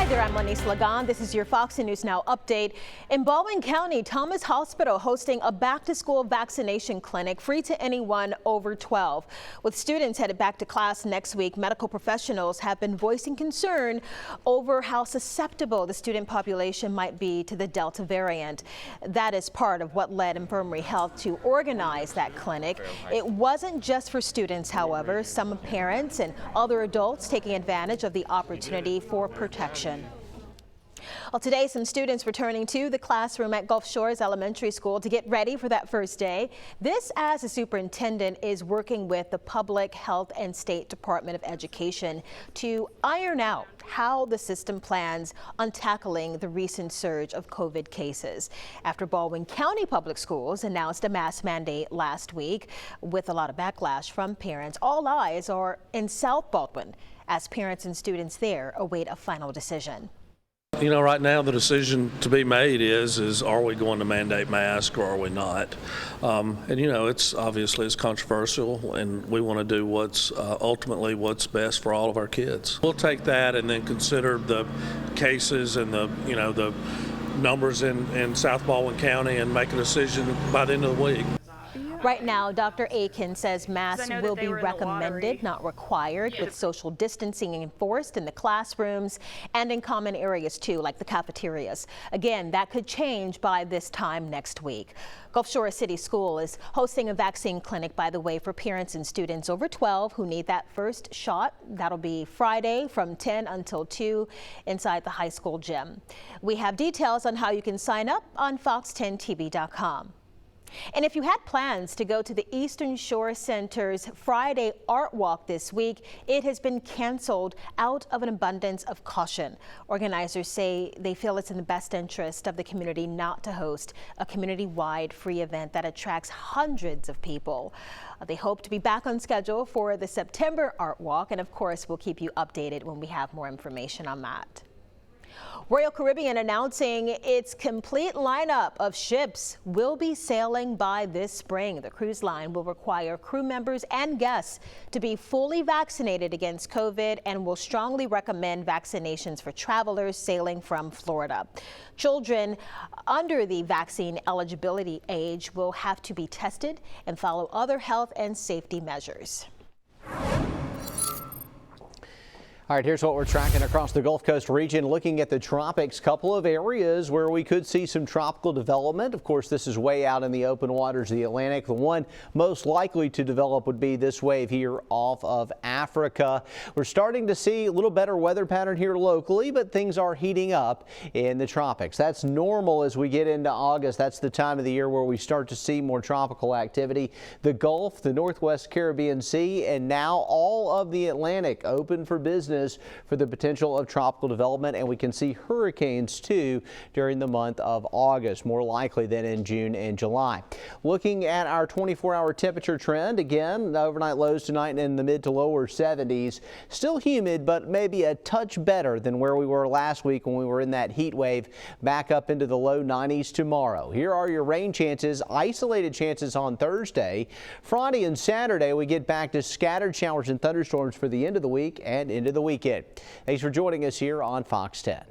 there, I'm Lenise Lagan. This is your Fox News Now update. In Baldwin County, Tomas Hospital hosting a back-to-school vaccination clinic free to anyone over 12. With students headed back to class next week, medical professionals have been voicing concern over how susceptible the student population might be to the Delta variant. That is part of what led Infirmary Health to organize that clinic. It wasn't just for students, however. Some parents and other adults taking advantage of the opportunity for protection. Well, today, some students returning to the classroom at Gulf Shores Elementary School to get ready for that first day. This as the superintendent is working with the Public Health and State Department of Education to iron out how the system plans on tackling the recent surge of COVID cases. After Baldwin County Public Schools announced a mask mandate last week with a lot of backlash from parents, all eyes are in South Baldwin as parents and students there await a final decision. You know, right now the decision to be made is are we going to mandate masks or are we not? And you know, it's controversial, and we want to do what's ultimately what's best for all of our kids. We'll take that and then consider the cases and the numbers in South Baldwin County and make a decision by the end of the week. Right now, Dr. Aiken says masks will be recommended, not required, with social distancing enforced in the classrooms and in common areas too, like the cafeterias. Again, that could change by this time next week. Gulf Shores City School is hosting a vaccine clinic, by the way, for parents and students over 12 who need that first shot. That'll be Friday from 10 until 2 inside the high school gym. We have details on how you can sign up on fox10tv.com. And if you had plans to go to the Eastern Shore Center's Friday Art Walk this week, it has been canceled out of an abundance of caution. Organizers say they feel it's in the best interest of the community not to host a community-wide free event that attracts hundreds of people. They hope to be back on schedule for the September Art Walk, and of course, we'll keep you updated when we have more information on that. Royal Caribbean announcing its complete lineup of ships will be sailing by this spring. The cruise line will require crew members and guests to be fully vaccinated against COVID and will strongly recommend vaccinations for travelers sailing from Florida. Children under the vaccine eligibility age will have to be tested and follow other health and safety measures. All right, here's what we're tracking across the Gulf Coast region, looking at the tropics. Couple of areas where we could see some tropical development. Of course, this is way out in the open waters of the Atlantic. The one most likely to develop would be this wave here off of Africa. We're starting to see a little better weather pattern here locally, but things are heating up in the tropics. That's normal as we get into August. That's the time of the year where we start to see more tropical activity. The Gulf, the Northwest Caribbean Sea, and now all of the Atlantic open for business for the potential of tropical development, and we can see hurricanes too during the month of August, more likely than in June and July. Looking at our 24-hour temperature trend, again, the overnight lows tonight in the mid to lower 70s. Still humid, but maybe a touch better than where we were last week when we were in that heat wave. Back up into the low 90s tomorrow. Here are your rain chances, isolated chances on Thursday. Friday and Saturday, we get back to scattered showers and thunderstorms for the end of the week and into the weekend. Thanks for joining us here on Fox 10.